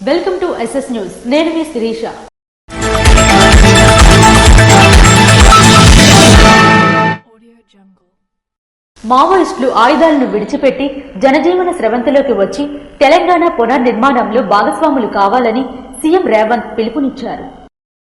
Welcome to SS news. నేను మీ శిరీష. మావోయిస్టులు ఆయుధాలను విడిచిపెట్టి జనజీవన స్రవంతిలోకి వచ్చి తెలంగాణ పునర్నిర్మాణంలో భాగస్వాములు కావాలని సీఎం రేవంత్ పిలుపునిచ్చారు.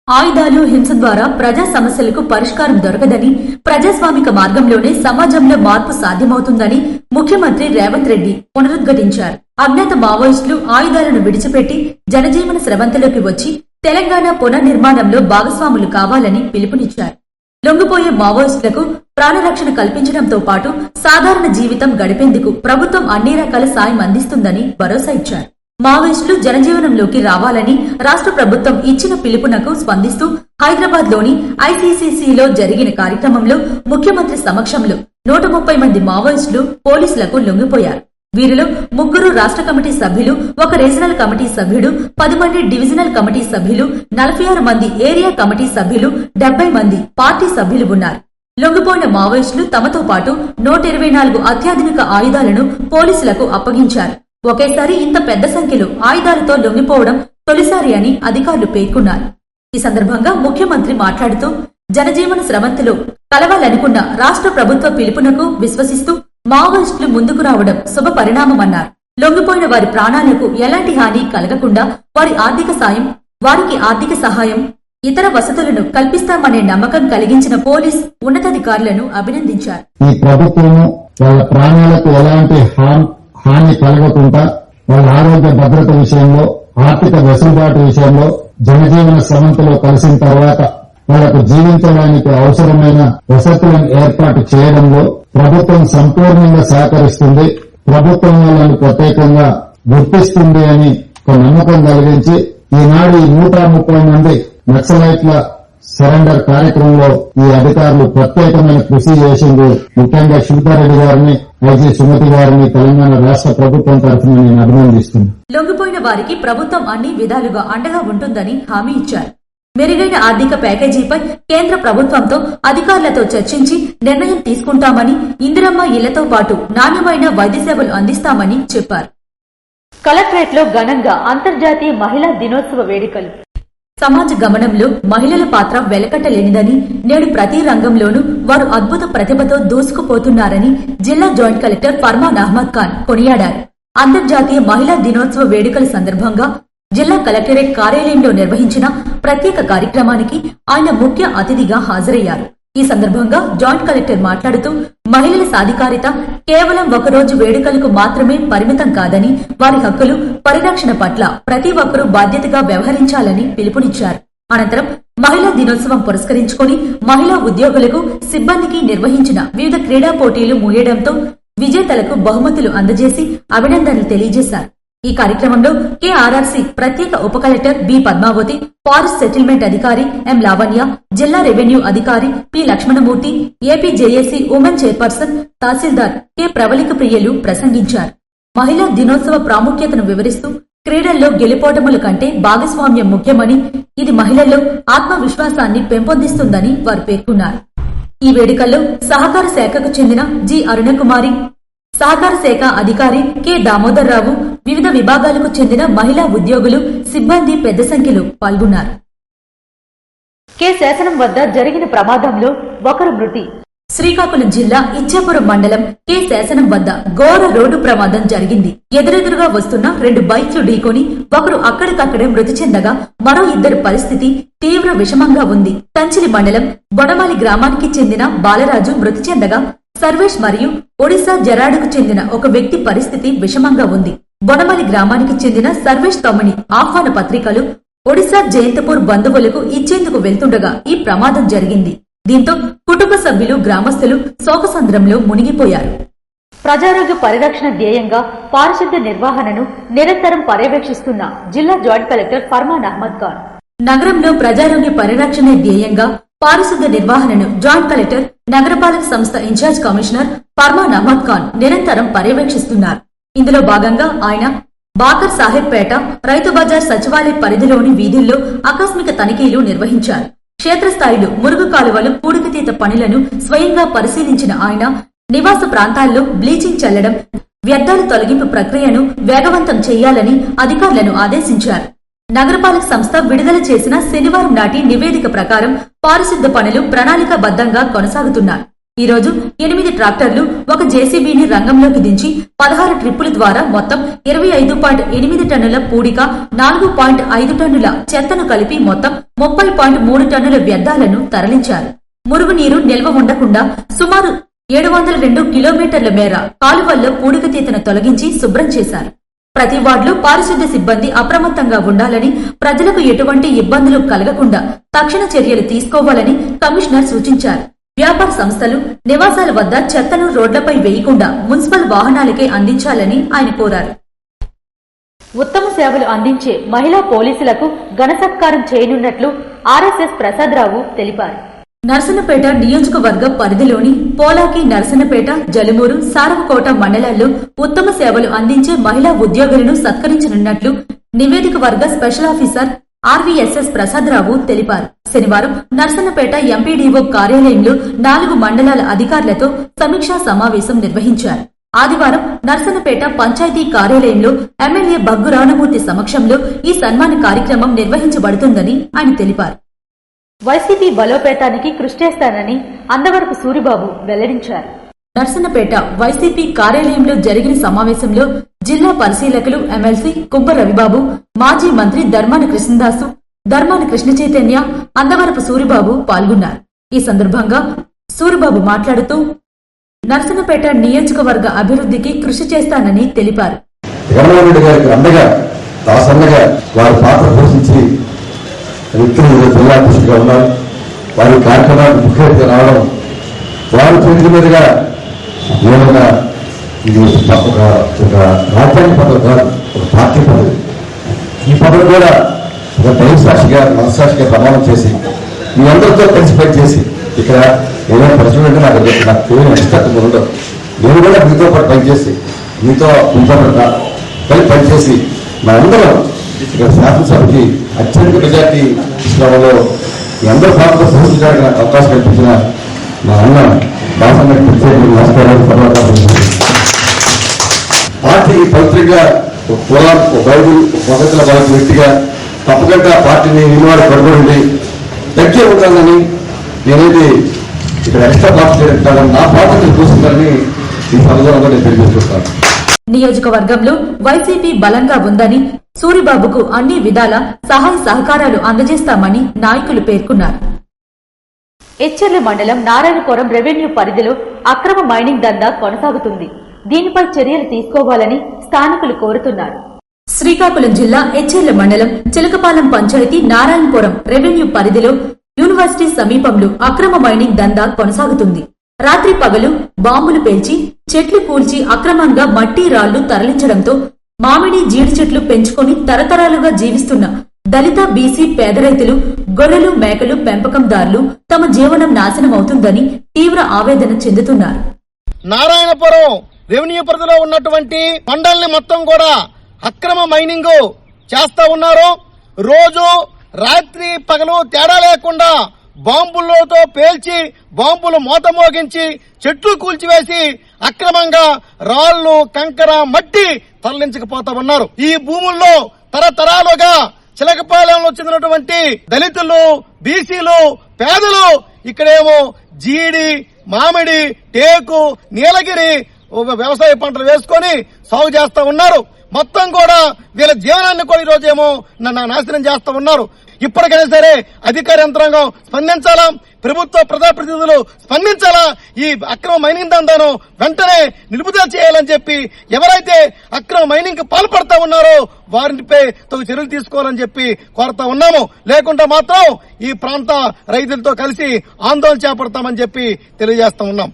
ఆయుధాలు, హింస ద్వారా ప్రజా సమస్యలకు పరిష్కారం దొరకదని, ప్రజాస్వామిక మార్గంలోనే సమాజంలో మార్పు సాధ్యమవుతుందని ముఖ్యమంత్రి రేవంత్ రెడ్డి పునరుద్ఘాటించారు. అజ్ఞాత మావోయిస్టులు ఆయుధాలను విడిచిపెట్టి జనజీవన స్రవంతిలోకి వచ్చి తెలంగాణ పునర్నిర్మాణంలో భాగస్వాములు కావాలని పిలుపునిచ్చారు. లొంగిపోయే మావోయిస్టులకు ప్రాణరక్షణ కల్పించడంతో పాటు సాధారణ జీవితం గడిపేందుకు ప్రభుత్వం అన్ని రకాల సాయం అందిస్తుందని భరోసా ఇచ్చారు. మావోయిస్టులు జనజీవనంలోకి రావాలని రాష్ట్ర ప్రభుత్వం ఇచ్చిన పిలుపునకు స్పందిస్తూ హైదరాబాద్ లోని ICCCలో జరిగిన కార్యక్రమంలో ముఖ్యమంత్రి సమక్షంలో 130 మంది మావోయిస్టులు పోలీసులకు లొంగిపోయారు. వీరిలో 3 రాష్ట్ర కమిటీ సభ్యులు, 1 రీజనల్ కమిటీ సభ్యుడు, 10 మంది డివిజనల్ కమిటీ సభ్యులు, 46 మంది ఏరియా కమిటీ సభ్యులు, 70 మంది పార్టీ సభ్యులు ఉన్నారు. లొంగిపోయిన మావోయిస్టులు తమతో పాటు 124 అత్యాధునిక ఆయుధాలను పోలీసులకు అప్పగించారు. ఒకేసారి ఇంత పెద్ద సంఖ్యలో ఆయుధాలతో లొంగిపోవడం తొలిసారి అని అధికారులు పేర్కొన్నారు. ఈ సందర్భంగా ముఖ్యమంత్రి మాట్లాడుతూ జనజీవన స్రవంతిలో కలవాలనుకున్న రాష్ట్ర ప్రభుత్వ పిలుపునకు విశ్వసిస్తూ మావోయిస్టులు ముందుకు రావడం శుభ పరిణామమన్నారు. లొంగిపోయిన వారి ప్రాణాలకు ఎలాంటి హాని కలగకుండా వారికి ఆర్థిక సహాయం, ఇతర వసతులను కల్పిస్తామనే నమ్మకం కలిగించిన పోలీస్ ఉన్నతాధికారులను అభినందించారు. ఈ ప్రభుత్వం వాళ్ళ ప్రాణాలకు ఎలాంటి హాని కలగకుండా వాళ్ళ ఆరోగ్య భద్రత విషయంలో, ఆర్థిక వెసులుబాటు విషయంలో జనజీవన స్రవంతిలో కలిసిన తర్వాత వాళ్లకు జీవించడానికి అవసరమైన వసతులను ఏర్పాటు చేయడంలో ప్రభుత్వం సంపూర్ణంగా సహకరిస్తుంది. ప్రభుత్వం వాళ్ళను ప్రత్యేకంగా గుర్తిస్తుంది అని ఒక నమ్మకం కలిగించి ఈనాడు ఈ 130 మంది నక్సలైట్ల సరెండర్ కార్యక్రమంలో ఈ అధికారులు ప్రత్యేకమైన కృషి చేసింది. ముఖ్యంగా శివధారెడ్డి గారిని, ఐజీ సుమతి గారిని తెలంగాణ రాష్ట్ర ప్రభుత్వం తరఫున నేను అభినందిస్తున్నాను. లొంగిపోయిన వారికి ప్రభుత్వం అన్ని విధాలుగా అండగా ఉంటుందని హామీ ఇచ్చారు. మెరుగైన ఆర్థిక ప్యాకేజీపై కేంద్ర ప్రభుత్వంతో అధికారులతో చర్చించి నిర్ణయం తీసుకుంటామని, ఇందిరమ్మ ఇళ్లతో పాటు నాణ్యమైన వైద్య సేవలు అందిస్తామని చెప్పారు. కలెక్టరేట్లో ఘనంగా అంతర్జాతీయ మహిళా దినోత్సవ వేడుకలు. సమాజ గమనంలో మహిళల పాత్ర వెలకట్టలేనిదని, నేడు ప్రతి రంగంలోనూ వారు అద్భుత ప్రతిభతో దూసుకుపోతున్నారని జిల్లా జాయింట్ కలెక్టర్ ఫర్మాన్ అహ్మద్ ఖాన్ కొనియాడారు. అంతర్జాతీయ మహిళా దినోత్సవ వేడుకల సందర్భంగా జిల్లా కలెక్టరేట్ కార్యాలయంలో నిర్వహించిన ప్రత్యేక కార్యక్రమానికి ఆయన ముఖ్య అతిథిగా హాజరయ్యారు. ఈ సందర్భంగా జాయింట్ కలెక్టర్ మాట్లాడుతూ మహిళల సాధికారిత కేవలం ఒకరోజు వేడుకలకు మాత్రమే పరిమితం కాదని, వారి హక్కులు, పరిరక్షణ పట్ల ప్రతి ఒక్కరూ బాధ్యతగా వ్యవహరించాలని పిలుపునిచ్చారు. అనంతరం మహిళా దినోత్సవం పురస్కరించుకుని మహిళా ఉద్యోగులకు, సిబ్బందికి నిర్వహించిన వివిధ క్రీడా పోటీలు ముగియడంతో విజేతలకు బహుమతులు అందజేసి అభినందనలు తెలియజేశారు. ఈ కార్యక్రమంలో KRRC ప్రత్యేక ఉప collector B Padmavathi, forest settlement అధికారి ఎం లావణ్య, జిల్లా రెవెన్యూ అధికారి P Lakshmanamurthy, APJAC women chairperson tahsildar K Pravalika ప్రియలు ప్రసంగించారు. మహిళా దినోత్సవ ప్రాముఖ్యతను వివరిస్తూ క్రీడల్లో గెలుపోటముల కంటే భాగస్వామ్యం ముఖ్యమని, ఇది మహిళల్లో ఆత్మవిశ్వాసాన్ని పెంపొందిస్తుందని వారు పేర్కొన్నారు. ఈ వేడుకల్లో సహకార శాఖకు చెందిన జి అరుణకుమారి, సహకార శాఖ అధికారి కె దామోదర్రావు, వివిధ విభాగాలకు చెందిన మహిళా ఉద్యోగులు, సిబ్బంది పెద్ద సంఖ్యలో పాల్గొన్నారు. కె శాసనం వద్ద జరిగిన ప్రమాదంలో ఒకరు మృతి. శ్రీకాకుళం జిల్లా ఇచ్చాపురం మండలం కె శాసనం వద్ద ఘోర రోడ్డు ప్రమాదం జరిగింది. ఎదురెదురుగా వస్తున్న 2 బైక్లు ఢీకొని ఒకరు అక్కడికక్కడే మృతి చెందగా మరో 2 పరిస్థితి తీవ్ర విషమంగా ఉంది. కంచిలి మండలం బొడమాలి గ్రామానికి చెందిన బాలరాజు మృతి చెందగా సర్వేష్ మరియు ఒడిశా జరాడుకు చెందిన ఒక వ్యక్తి పరిస్థితి విషమంగా ఉంది. బొడమలి గ్రామానికి చెందిన సర్వేష్ తమ్ముని ఆహ్వాన పత్రికలు ఒడిశా జయంతపూర్ బంధువులకు ఇచ్చేందుకు వెళ్తుండగా ఈ ప్రమాదం జరిగింది. దీంతో కుటుంబ సభ్యులు, గ్రామస్తులు శోకసంద్రంలో మునిగిపోయారు. ప్రజారోగ్య పరిరక్షణ ధ్యేయంగా పారిశుద్ధ్య నిర్వహణను నిరంతరం పర్యవేక్షిస్తున్న జిల్లా జాయింట్ కలెక్టర్ ఫర్మాన్ అహ్మద్ ఖాన్. నగరంలో ప్రజారోగ్య పరిరక్షణ ధ్యేయంగా పారిశుద్ధ్య నిర్వహణను జాయింట్ కలెక్టర్, నగరపాలక సంస్థ ఇన్ఛార్జ్ కమిషనర్ ఫర్మాన్ అహ్మద్ ఖాన్ నిరంతరం పర్యవేక్షిస్తున్నారు. ఇందులో భాగంగా ఆయన బాకర్ సాహెబ్ పేట, రైతు బజార్ సచివాలయ పరిధిలోని వీధుల్లో ఆకస్మిక తనిఖీలు నిర్వహించారు. క్షేత్రస్థాయిలో మురుగు కాలువలు, పూడికతీత పనులను స్వయంగా పరిశీలించిన ఆయన నివాస ప్రాంతాల్లో బ్లీచింగ్ చల్లడం, వ్యర్థాల తొలగింపు ప్రక్రియను వేగవంతం చేయాలని అధికారులను ఆదేశించారు. నగరపాలక సంస్థ విడుదల చేసిన శనివారం నాటి నివేదిక ప్రకారం పారిశుద్ధ పనులు ప్రణాళికాబద్దంగా కొనసాగుతున్నాయి. ఈ రోజు 8 ట్రాక్టర్లు, ఒక జేసీబీని రంగంలోకి దించి 16 ట్రిప్పుల ద్వారా మొత్తం 25.8 టన్నుల పూడిక, 4.5 టన్నుల చెత్తను కలిపి మొత్తం 30.3 టన్నుల వ్యర్థాలను తరలించారు. మురుగునీరు నిల్వ ఉండకుండా సుమారు 702 కిలోమీటర్ల మేర కాలువల్లో పూడిక తీతను తొలగించి శుభ్రం చేశారు. ప్రతి వార్డులో పారిశుద్ధ సిబ్బంది అప్రమత్తంగా ఉండాలని, ప్రజలకు ఎటువంటి ఇబ్బందులు కలగకుండా తక్షణ చర్యలు తీసుకోవాలని కమిషనర్ సూచించారు. వ్యాపార సంస్థలు, నివాసాల వద్ద చెత్తను రోడ్లపై వేయకుండా మున్సిపల్ వాహనాలకే అందించాలని ఆయన కోరారు. ఉత్తమ సేవలు అందించే మహిళా పోలీసులకు ఘన సత్కారం చేయనున్నట్లు ఆర్ఎస్ఎస్ ప్రసాదరావు తెలిపారు. నర్సన్నపేట నియోజకవర్గ పరిధిలోని పోలాకి, నర్సన్నపేట, జలుమూరు, సారవకోట మండలాల్లో ఉత్తమ సేవలు అందించే మహిళా ఉద్యోగులను సత్కరించనున్నట్లు నివేదిక వర్గ స్పెషల్ ఆఫీసర్ ఆర్వీఎస్ఎస్ ప్రసాదరావు తెలిపారు. శనివారం నర్సన్నపేట ఎంపీడీఓ కార్యాలయంలో 4 మండలాల అధికారులతో సమీక్షా సమావేశం నిర్వహించారు. ఆదివారం నర్సన్నపేట పంచాయతీ కార్యాలయంలో ఎమ్మెల్యే బగ్గు రామమూర్తి సమక్షంలో ఈ సన్మాన కార్యక్రమం నిర్వహించబడుతుందని ఆయన తెలిపారు. వైసీపీ బలోపేతానికి కృషి చేస్తానని అందవరపు సూరిబాబు వెల్లడించారు. నర్సన్నపేట వైసీపీ కార్యాలయంలో జరిగిన సమావేశంలో జిల్లా పరిశీలకులు ఎమ్మెల్సీ కుంభ రవిబాబు, మాజీ మంత్రి ధర్మాన కృష్ణదాసు, ధర్మాన కృష్ణ చైతన్య, అందవరపు సూరిబాబు పాల్గొన్నారు. ఈ సందర్భంగా సూరిబాబు మాట్లాడుతూ నర్సన్నపేట నియోజకవర్గ అభివృద్ధికి కృషి చేస్తానని తెలిపారు. జిల్లా కృషిగా ఉన్నారు. వారి కార్యక్రమానికి ముఖ్య అతిథిగా రావడం, వారి చేతుల మీదుగా ఏమైనా ఇది ఒక రాజ్యాంగ పదవి కాదు, ఒక పార్టీ పదవి. ఈ పదవి కూడా ఒక దైవ సాక్షిగా, మనస్సాక్షిగా ప్రమాణం చేసి మీ అందరితో కలిసి పనిచేసి ఇక్కడ ఏదైనా పరిచయం అంటే నాకు ఏమైనా ఇష్టం ఉండదు. నేను కూడా మీతో పాటు పనిచేసి మీతో కలిసి పనిచేసి మా అందరం ఇక్కడ శాసనసభకి అత్యధిక మెజార్టీ ఇష్టంలో మీ అందరూ పార్టీతో సహకరించడానికి నాకు అవకాశం కల్పించిన మా అన్న బాసన్న ప్రత్యేక నమస్కారాలు. పార్టీకి పవిత్రంగా ఒక కులం, ఒక బైబుల్, ఒక పద్ధతుల వాళ్ళకి వ్యక్తిగా తప్పకుండా పార్టీని నిలబడి పడుకోండి తగ్గే ఉండాలని నేనేది ఇక్కడ ఎక్స్ట్రా పార్టీ చేయడం నా పార్టీని చూస్తుందని ఈ సందర్భంగా నేను తెలియజేస్తున్నాను. నియోజకవర్గంలో వైసీపీ బలంగా ఉందని, సూరిబాబుకు అన్ని విధాల సహాయ సహకారాలు అందజేస్తామని నాయకులు పేర్కొన్నారు. ఎచ్చెర్ల మండలం నారాయణపురం రెవెన్యూ పరిధిలో అక్రమ మైనింగ్ దందా కొనసాగుతుంది. దీనిపై చర్యలు తీసుకోవాలని స్థానికులు కోరుతున్నారు. శ్రీకాకుళం జిల్లా ఎచ్చెర్ల మండలం చిలకపాలెం పంచాయతీ నారాయణపురం రెవెన్యూ పరిధిలో యూనివర్సిటీ సమీపంలో అక్రమ మైనింగ్ దందా కొనసాగుతుంది. రాత్రి పగలు బాంబులు పేల్చి, చెట్లు కూల్చి అక్రమంగా మట్టి రాళ్లు తరలించడంతో మామిడి, జీడి చెట్లు పెంచుకుని తరతరాలుగా జీవిస్తున్న దళిత, బీసీ పేద రైతులు, గొర్రెలు, మేకలు పెంపకందారులు తమ జీవనం నాశనమవుతుందని తీవ్ర ఆవేదన చెందుతున్నారు. నారాయణపురం రెవెన్యూ పరిధిలో ఉన్నటువంటి మండల్ని మొత్తం కూడా అక్రమ మైనింగ్ చేస్తా ఉన్నారు. రోజు రాత్రి పగలు తేడా లేకుండా బాంబులతో పేల్చి, బాంబులు మోత మోగించి, చెట్లు కూల్చివేసి అక్రమంగా రాళ్లు, కంకర, మట్టి తరలించకపోతా ఉన్నారు. ఈ భూముల్లో తరతరాలుగా చిలకపాలెంలో చెందినటువంటి దళితులు, బీసీలు, పేదలు ఇక్కడేమో జీడి, మామిడి, టేకు, నీలగిరి వ్యవసాయ పంటలు వేసుకొని సాగు చేస్తా ఉన్నారు. మొత్తం కూడా వీళ్ళ జీవనాన్ని కూడా ఈ రోజేమో నాశనం చేస్తా ఉన్నారు. ఇప్పటికైనా సరే అధికార యంత్రాంగం స్పందించాలా, ప్రభుత్వ ప్రజాప్రతినిధులు స్పందించాలా, ఈ అక్రమ మైనింగ్ దందాను వెంటనే నిలుపుదల చేయాలని చెప్పి, ఎవరైతే అక్రమ మైనింగ్ కి పాల్పడతా ఉన్నారో వారిపై తగు చర్యలు తీసుకోవాలని చెప్పి కోరుతా ఉన్నాము. లేకుండా మాత్రం ఈ ప్రాంత రైతులతో కలిసి ఆందోళన చేపడతామని చెప్పి తెలియజేస్తా ఉన్నాం.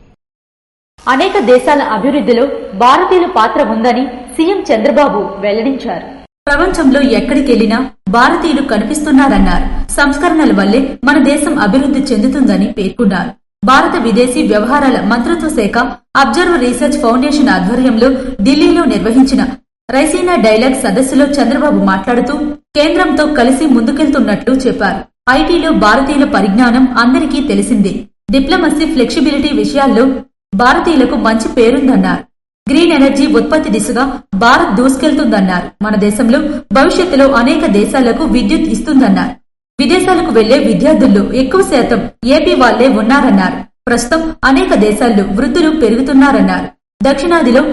అనేక దేశాల అభివృద్ధిలో భారతీయుల పాత్ర ఉందని సీఎం చంద్రబాబు వెల్లడించారు. ప్రపంచంలో ఎక్కడికెళ్లినా భారతీయులు కనిపిస్తున్నారన్నారు. సంస్కరణల వల్లే మన దేశం అభివృద్ధి చెందుతుందని పేర్కొన్నారు. భారత విదేశీ వ్యవహారాల మంత్రిత్వ శాఖ అబ్జర్వర్ రీసెర్చ్ ఫౌండేషన్ ఆధ్వర్యంలో ఢిల్లీలో నిర్వహించిన రైసీనా డైలాగ్ సదస్సులో చంద్రబాబు మాట్లాడుతూ కేంద్రంతో కలిసి ముందుకెళ్తున్నట్లు చెప్పారు. ఐటీలో భారతీయుల పరిజ్ఞానం అందరికీ తెలిసిందే. డిప్లొమసీ, ఫ్లెక్సిబిలిటీ విషయాల్లో భారతీయులకు మంచి పేరుందన్నారు. గ్రీన్ ఎనర్జీ ఉత్పత్తి దిశగా భారత్ దూసుకెళ్తుందన్నారు. మన దేశంలో భవిష్యత్తులో అనేక దేశాలకు విద్యుత్ ఇస్తుందన్నారు. విదేశాలకు వెళ్లే విద్యార్థుల్లో ఎక్కువ శాతం ఏపీ వాళ్లే ఉన్నారన్నారు. ప్రస్తుతం అనేక దేశాల్లో వృద్ధులు పెరుగుతున్నారన్నారు. దక్షిణాదిలో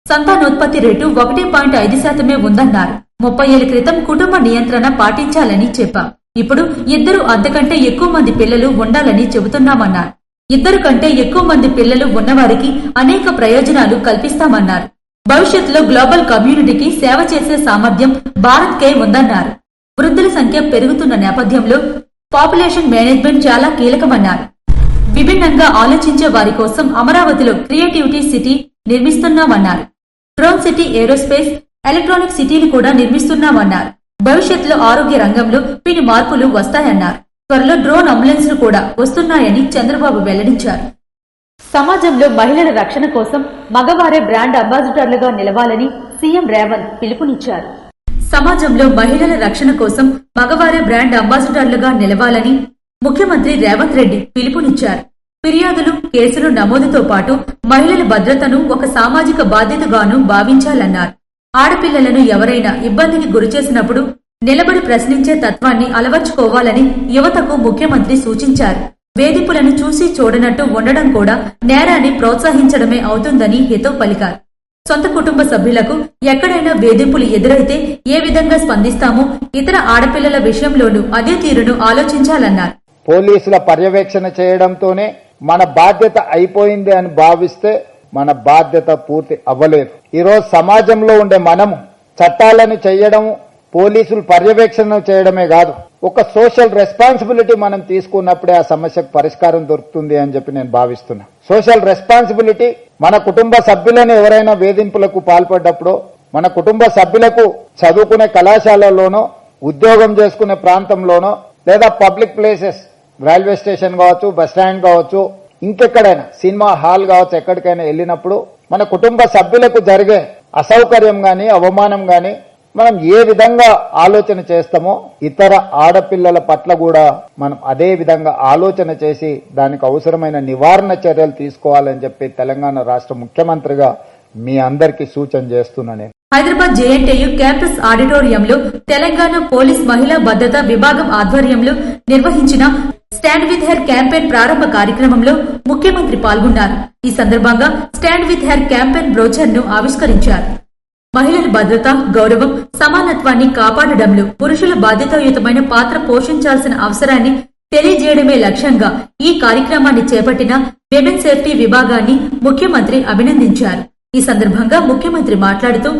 సంతానోత్పత్తి రేటు 1.5% ఉందన్నారు. 30 ఏళ్ల క్రితం కుటుంబ నియంత్రణ పాటించాలని చెప్పాం. ఇప్పుడు 2 అంతకంటే ఎక్కువ మంది పిల్లలు ఉండాలని చెబుతున్నామన్నారు. 2 కంటే ఎక్కువ మంది పిల్లలు ఉన్నవారికి అనేక ప్రయోజనాలు కల్పిస్తామన్నారు. భవిష్యత్తులో గ్లోబల్ కమ్యూనిటీకి సేవ చేసే సామర్థ్యం భారత్కే ఉందన్నారు. వృద్ధుల సంఖ్య పెరుగుతున్న నేపథ్యంలో పాపులేషన్ మేనేజ్మెంట్ చాలా కీలకమన్నారు. విభిన్నంగా ఆలోచించే వారి కోసం అమరావతిలో క్రియేటివిటీ సిటీ నిర్మిస్తున్నామన్నారు. డ్రోన్ సిటీ, ఏరోస్పేస్, ఎలక్ట్రానిక్ సిటీలు కూడా నిర్మిస్తున్నామన్నారు. భవిష్యత్తులో ఆరోగ్య రంగంలో పిని మార్పులు వస్తాయన్నారు. త్వరలో డ్రోన్ అంబులెన్స్లు కూడా వస్తున్నాయని చంద్రబాబు వెల్లడించారు. సమాజంలో మహిళల రక్షణ కోసం మగవారే బ్రాండ్ అంబాసిడర్లుగా నిలవాలని సీఎం రేవంత్ పిలుపునిచ్చారు. సమాజంలో మహిళల రక్షణ కోసం మగవారే బ్రాండ్ అంబాసిడర్లుగా నిలవాలని ముఖ్యమంత్రి రేవంత్ రెడ్డి పిలుపునిచ్చారు. ఫిర్యాదులు, కేసులు నమోదుతో పాటు మహిళల భద్రతను ఒక సామాజిక బాధ్యతగాను భావించాలన్నారు. ఆడపిల్లలను ఎవరైనా ఇబ్బందికి గురిచేసినప్పుడు నిలబడి ప్రశ్నించే తత్వాన్ని అలవర్చుకోవాలని యువతకు ముఖ్యమంత్రి సూచించారు. వేధింపులను చూసి చూడనట్టు ఉండడం కూడా నేరాన్ని ప్రోత్సహించడమే అవుతుందని హితవు పలికారు. సొంత కుటుంబ సభ్యులకు ఎక్కడైనా వేధింపులు ఎదురైతే ఏ విధంగా స్పందిస్తామో ఇతర ఆడపిల్లల విషయంలోనూ అదే తీరును ఆలోచించాలన్నారు. పోలీసుల పర్యవేక్షణ చేయడంతోనే మన బాధ్యత అయిపోయింది అని భావిస్తే మన బాధ్యత పూర్తి అవ్వలేదు. ఈరోజు సమాజంలో ఉండే మనము చట్టాలను చేయడం, పోలీసులు పర్యవేక్షణ చేయడమే కాదు, ఒక సోషల్ రెస్పాన్సిబిలిటీ మనం తీసుకున్నప్పుడే ఆ సమస్యకు పరిష్కారం దొరుకుతుంది అని చెప్పి నేను భావిస్తున్నా. సోషల్ రెస్పాన్సిబిలిటీ మన కుటుంబ సభ్యులను ఎవరైనా వేధింపులకు పాల్పడ్డప్పుడు, మన కుటుంబ సభ్యులకు చదువుకునే కళాశాలలోనో, ఉద్యోగం చేసుకునే ప్రాంతంలోనో, లేదా పబ్లిక్ ప్లేసెస్, రైల్వే స్టేషన్ కావచ్చు, బస్ స్టాండ్ కావచ్చు, ఇంకెక్కడైనా సినిమా హాల్ కావచ్చు, ఎక్కడికైనా వెళ్ళినప్పుడు మన కుటుంబ సభ్యులకు జరిగే అసౌకర్యం గాని, అవమానం గాని మనం ఏ విధంగా ఆలోచన చేస్తామో ఇతర ఆడపిల్లల పట్ల కూడా మనం అదే విధంగా ఆలోచన చేసి దానికి అవసరమైన నివారణ చర్యలు తీసుకోవాలని చెప్పి తెలంగాణ రాష్ట్ర ముఖ్యమంత్రిగా మీ అందరికీ సూచన చేస్తున్నాను. హైదరాబాద్ జేఎన్టీయూ క్యాంపస్ ఆడిటోరియంలో తెలంగాణ పోలీస్ మహిళా భద్రతా విభాగం ఆధ్వర్యంలో నిర్వహించిన స్టాండ్ విత్ హెర్ క్యాంపెయిన్ ప్రారంభ కార్యక్రమంలో ముఖ్యమంత్రి పాల్గొన్నారు. ఈ సందర్భంగా stand with her campaign brochure ను ఆవిష్కరించారు. మహిళల భద్రత, గౌరవం, సమానత్వాన్ని కాపాడడంలో పురుషుల బాధ్యతాయుతమైన పాత్ర పోషించాల్సిన అవసరాన్ని తెలియజేయడమే లక్ష్యంగా ఈ కార్యక్రమాన్ని చేపట్టిన విమెన్ సేఫ్టీ విభాగాన్ని ముఖ్యమంత్రి అభినందించారు. ఈ సందర్భంగా ముఖ్యమంత్రి మాట్లాడుతూ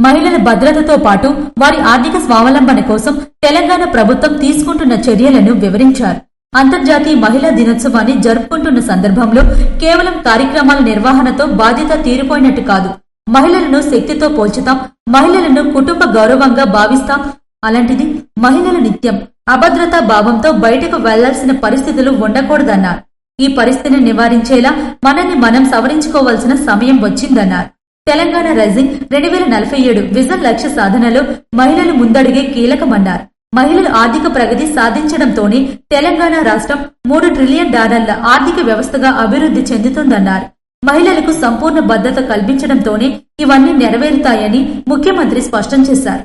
మహిళల భద్రతతో పాటు వారి ఆర్థిక స్వావలంబన కోసం తెలంగాణ ప్రభుత్వం తీసుకుంటున్న చర్యలను వివరించారు. అంతర్జాతీయ మహిళా దినోత్సవాన్ని జరుపుకుంటున్న సందర్భంలో కేవలం కార్యక్రమాల నిర్వహణతో బాధ్యత తీరిపోయినట్టు కాదు. మహిళలను శక్తితో పోల్చుతాం, మహిళలను కుటుంబ గౌరవంగా భావిస్తాం. అలాంటిది మహిళలు నిత్యం అభద్రతా భావంతో బయటకు వెళ్లాల్సిన పరిస్థితులు ఉండకూడదన్నారు. ఈ పరిస్థితిని నివారించేలా మనల్ని మనం సవరించుకోవాల్సిన సమయం వచ్చిందన్నారు. తెలంగాణ రైజింగ్ 2047 విజన్ లక్ష్య సాధనలో మహిళలు ముందడుగే కీలకమన్నారు. మహిళల ఆర్థిక ప్రగతి సాధించడంతోనే తెలంగాణ రాష్ట్రం $3 ట్రిలియన్ ఆర్థిక వ్యవస్థగా అభివృద్ధి చెందుతుందన్నారు. మహిళలకు సంపూర్ణ భద్రత కల్పించడంతోనే ఇవన్నీ నెరవేరుతాయని ముఖ్యమంత్రి స్పష్టం చేశారు.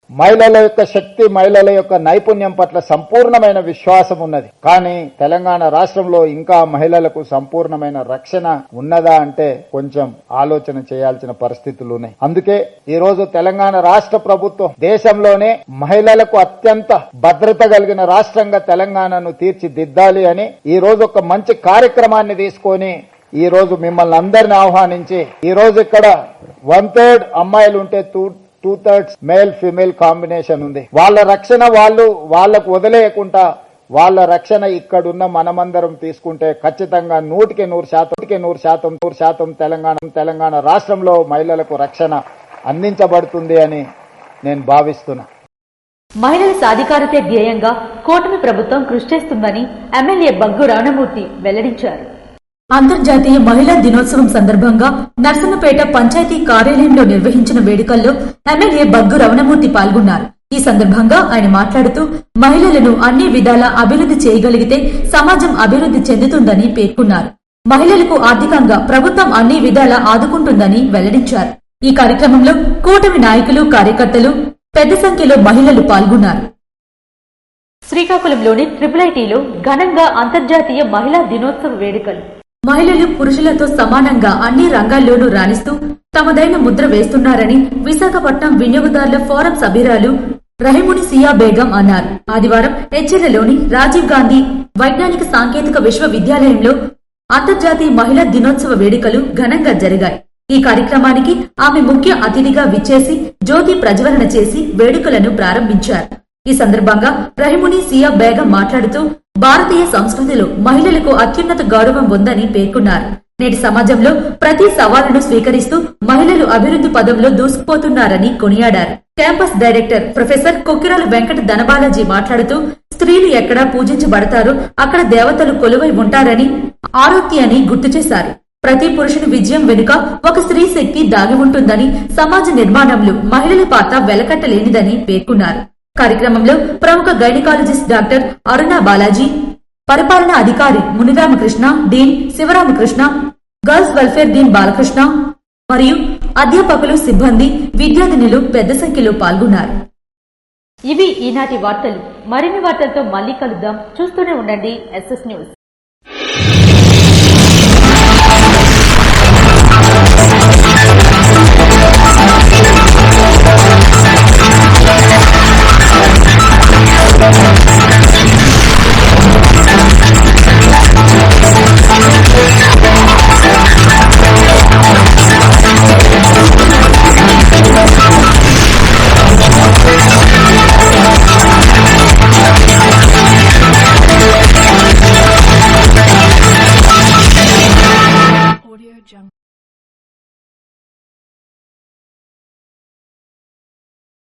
మహిళల యొక్క శక్తి, మహిళల యొక్క నైపుణ్యం పట్ల సంపూర్ణమైన విశ్వాసం ఉన్నది. కానీ తెలంగాణ రాష్ట్రంలో ఇంకా మహిళలకు సంపూర్ణమైన రక్షణ ఉన్నదా అంటే కొంచెం ఆలోచన చేయాల్సిన పరిస్థితులు ఉన్నాయి. అందుకే ఈ రోజు తెలంగాణ రాష్ట్ర ప్రభుత్వం దేశంలోనే మహిళలకు అత్యంత భద్రత కలిగిన రాష్ట్రంగా తెలంగాణను తీర్చిదిద్దాలి అని ఈ రోజు ఒక మంచి కార్యక్రమాన్ని తీసుకొని ఈ రోజు మిమ్మల్ని అందరిని ఆహ్వానించి, ఈ రోజు ఇక్కడ 1/3 అమ్మాయిలు ఉంటే 2/3 మేల్ ఫిమేల్ కాంబినేషన్ ఉంది. వాళ్ళ రక్షణ వాళ్ళకు వదిలేయకుండా వాళ్ళ రక్షణ ఇక్కడున్న మనమందరం తీసుకుంటే ఖచ్చితంగా 100% తెలంగాణ రాష్ట్రంలో మహిళలకు రక్షణ అందించబడుతుంది అని నేను భావిస్తున్నా. మహిళల సాధికారతే ధ్యేయంగా కూటమి ప్రభుత్వం కృషి చేస్తుందని ఎమ్మెల్యే బగ్గు రమణమూర్తి వెల్లడించారు. అంతర్జాతీయ మహిళా దినోత్సవం సందర్భంగా నర్సన్నపేట పంచాయతీ కార్యాలయంలో నిర్వహించిన వేడుకల్లో ఎమ్మెల్యే బగ్గు రమణమూర్తి పాల్గొన్నారు. ఈ సందర్భంగా ఆయన మాట్లాడుతూ మహిళలను అన్ని విధాలా అభివృద్ధి చేయగలిగితే సమాజం అభివృద్ధి చెందుతుందని పేర్కొన్నారు. మహిళలకు ఆర్థికంగా ప్రభుత్వం అన్ని విధాలా ఆదుకుంటుందని వెల్లడించారు. ఈ కార్యక్రమంలో కూటమి నాయకులు, కార్యకర్తలు పెద్ద సంఖ్యలో మహిళలు పాల్గొన్నారు. శ్రీకాకుళంలోని IIITలో ఘనంగా అంతర్జాతీయ మహిళా దినోత్సవ వేడుకలు. మహిళలు పురుషులతో సమానంగా అన్ని రంగాల్లోనూ రాణిస్తూ తమదైన ముద్ర వేస్తున్నారని విశాఖపట్నం వినియోగదారుల ఫోరం సభ్యురాలు రహిముని సియా బేగం అన్నారు. ఆదివారం హెచ్ఎల్లోని రాజీవ్ గాంధీ వైజ్ఞానిక సాంకేతిక విశ్వవిద్యాలయంలో అంతర్జాతీయ మహిళా దినోత్సవ వేడుకలు ఘనంగా జరిగాయి. ఈ కార్యక్రమానికి ఆమె ముఖ్య అతిథిగా విచ్చేసి జ్యోతి ప్రజ్వలన చేసి వేడుకలను ప్రారంభించారు. ఈ సందర్భంగా రహిముని సియా బేగం మాట్లాడుతూ భారతీయ సంస్కృతిలో మహిళలకు అత్యున్నత గౌరవం ఉందని పేర్కొన్నారు. నేటి సమాజంలో ప్రతి సవాలును స్వీకరిస్తూ మహిళలు అభివృద్ధి పదంలో దూసుకుపోతున్నారని కొనియాడారు. Campus director professor Kokkirala Venkata Dhanabalaji మాట్లాడుతూ స్త్రీలు ఎక్కడ పూజించబడతారో అక్కడ దేవతలు కొలువై ఉంటారని ఆరోగ్యాన్ని గుర్తు చేశారు. ప్రతి పురుషుని విజయం వెనుక ఒక స్త్రీ శక్తి దాగి ఉంటుందని, సమాజ నిర్మాణంలో మహిళల పాత్ర వెలకట్టలేనిదని పేర్కొన్నారు. కార్యక్రమంలో ప్రముఖ గైనకాలజిస్ట్ డాక్టర్ అరుణ బాలాజీ, పరిపాలనా అధికారి మునిరామకృష్ణ, డీన్ శివరామకృష్ణ, గర్ల్స్ వెల్ఫేర్ డీన్ బాలకృష్ణ మరియు అధ్యాపకులు, సిబ్బంది, విద్యార్థినులు పెద్ద సంఖ్యలో పాల్గొన్నారు. ఇవి ఈనాటి వార్తలు. మరిన్ని వార్తలతో మళ్ళీ కలుద్దాం. చూస్తూనే ఉండండి SS న్యూస్.